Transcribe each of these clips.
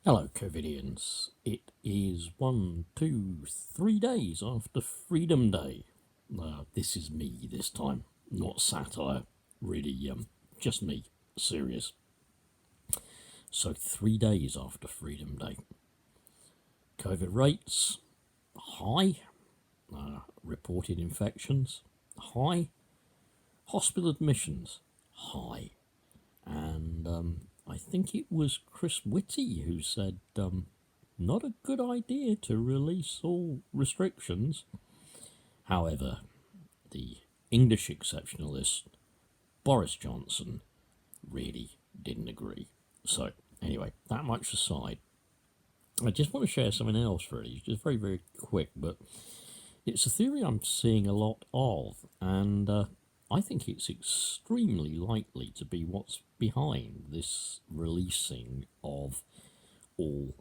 Hello, Covidians. It is 3 days after Freedom Day. This is me this time, not satire. Really, just me, serious. So 3 days after Freedom Day, COVID rates high, reported infections high, hospital admissions high, and I think it was Chris Whitty who said, not a good idea to release all restrictions. However, the English exceptionalist Boris Johnson really didn't agree. So, anyway, that much aside, I just want to share something else really, just very, very quick, but it's a theory I'm seeing a lot of, and I think it's extremely likely to be what's behind this releasing of all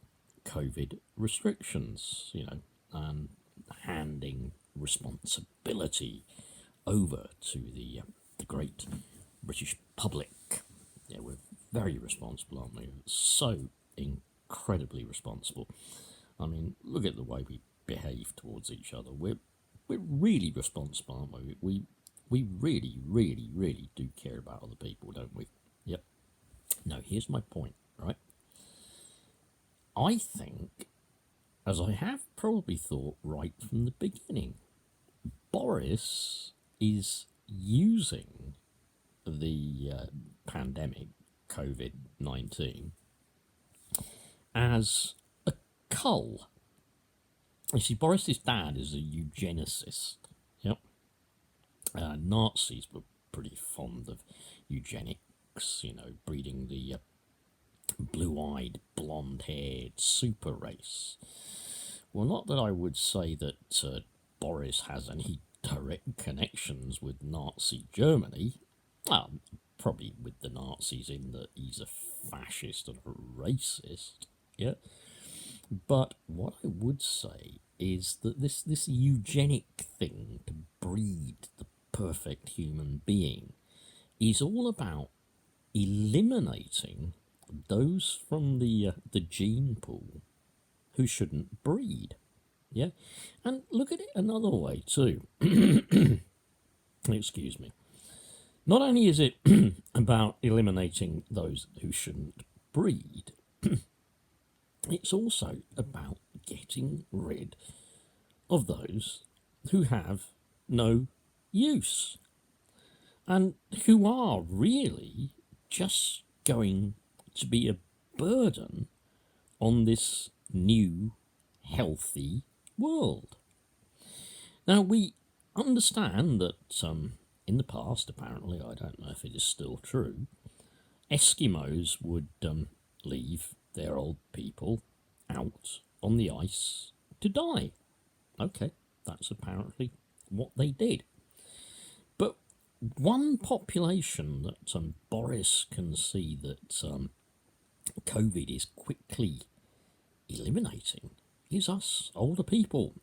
COVID restrictions, and handing responsibility over to the great British public. Yeah, we're very responsible, aren't we? So incredibly responsible. I mean, look at the way we behave towards each other. We're really responsible, aren't we? We really, really, really do care about other people, don't we? Yep. Now, here's my point, right? I think, as I have probably thought right from the beginning, Boris is using the pandemic, COVID-19, as a cull. You see, Boris's dad is a eugenicist. Yep. Nazis were pretty fond of eugenics, breeding the blue-eyed, blonde-haired super race. Well, not that I would say that Boris has any direct connections with Nazi Germany. Probably with the Nazis in that he's a fascist and a racist, yeah. But what I would say is that this eugenic thing to breed the perfect human being is all about eliminating those from the gene pool who shouldn't breed. Yeah, and look at it another way too. Excuse me. Not only is it about eliminating those who shouldn't breed, it's also about getting rid of those who have no use and who are really just going to be a burden on this new healthy world. Now, we understand that in the past, apparently, I don't know if it is still true, Eskimos would leave their old people out on the ice to die. Okay, that's apparently what they did. But one population that Boris can see that COVID is quickly eliminating is us older people.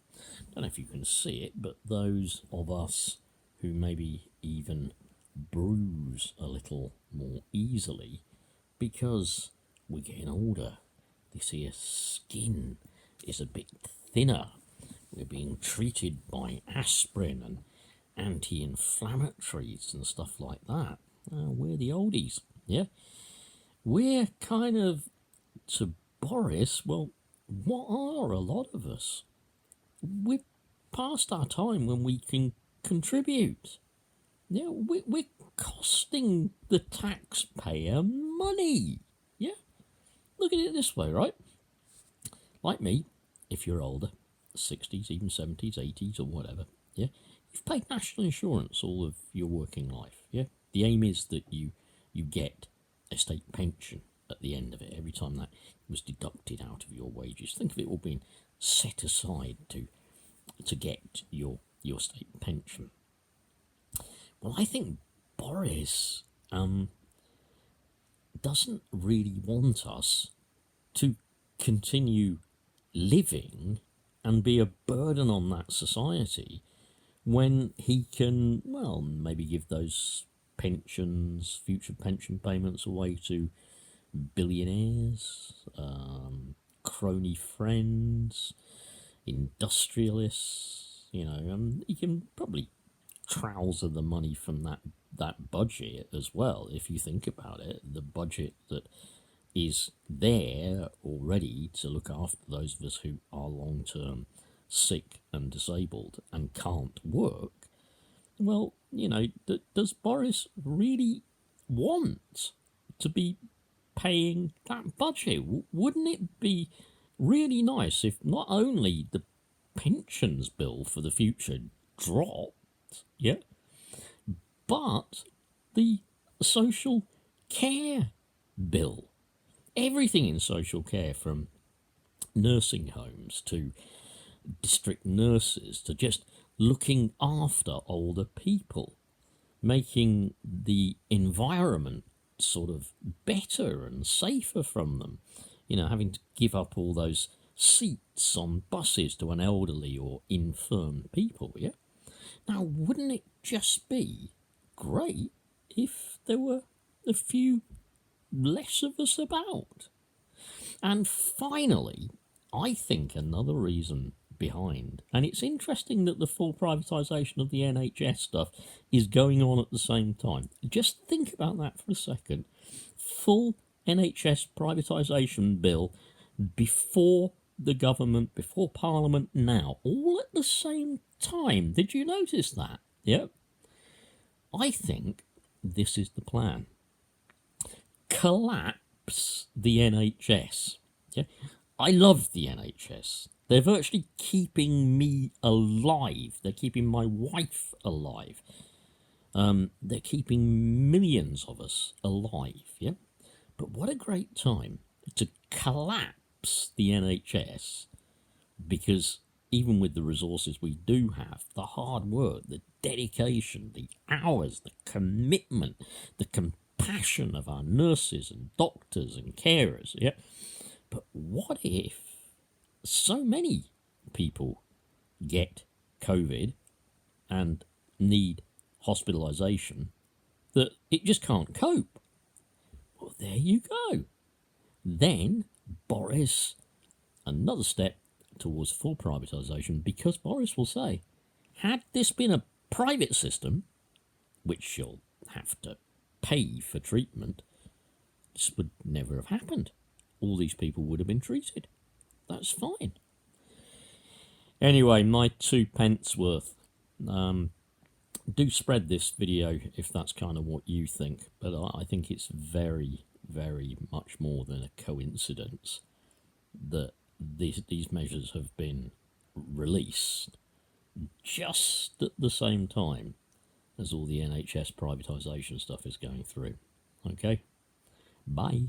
Don't know if you can see it, but those of us who maybe even bruise a little more easily because we're getting older. This here skin is a bit thinner. We're being treated by aspirin and anti-inflammatories and stuff like that. We're the oldies, yeah? We're kind of, to Boris, well, what are a lot of us? We're past our time when we can contribute. Yeah, we're costing the taxpayer money. Yeah, look at it this way, right? Like me, if you're older, 60s, even 70s, 80s, or whatever, yeah, you've paid national insurance all of your working life. Yeah, the aim is that you get a state pension at the end of it every time that was deducted out of your wages. Think of it all being set aside to get your state pension. Well, I think Boris doesn't really want us to continue living and be a burden on that society when he can, well, maybe give those pensions, future pension payments away to billionaires, crony friends, industrialists, and you can probably trouser the money from that budget as well, if you think about it. The budget that is there already to look after those of us who are long-term sick and disabled and can't work. Well, does Boris really want to be paying that budget? Wouldn't it be really nice if not only the pensions bill for the future dropped, yeah, but the social care bill? Everything in social care, from nursing homes to district nurses to just looking after older people, making the environment sort of better and safer from them. Having to give up all those seats on buses to an elderly or infirm people, yeah? Now, wouldn't it just be great if there were a few less of us about? And finally, I think another reason behind, and it's interesting that the full privatisation of the NHS stuff is going on at the same time. Just think about that for a second. Full NHS privatisation bill before the government, before Parliament now, all at the same time. Did you notice that? Yep. I think this is the plan. Collapse the NHS. Yeah? I love the NHS. They're virtually keeping me alive. They're keeping my wife alive. They're keeping millions of us alive. Yeah? But what a great time to collapse the NHS, because even with the resources we do have, the hard work, the dedication, the hours, the commitment, the compassion of our nurses and doctors and carers, yeah. But what if so many people get COVID and need hospitalisation that it just can't cope? Well, there you go. Then Boris, another step towards full privatisation, because Boris will say, had this been a private system, which you'll have to pay for treatment, this would never have happened. All these people would have been treated. That's fine. Anyway, my 2 pence worth. Do spread this video if that's kind of what you think, but I think it's very, very much more than a coincidence that these measures have been released just at the same time as all the NHS privatisation stuff is going through. Okay? Bye.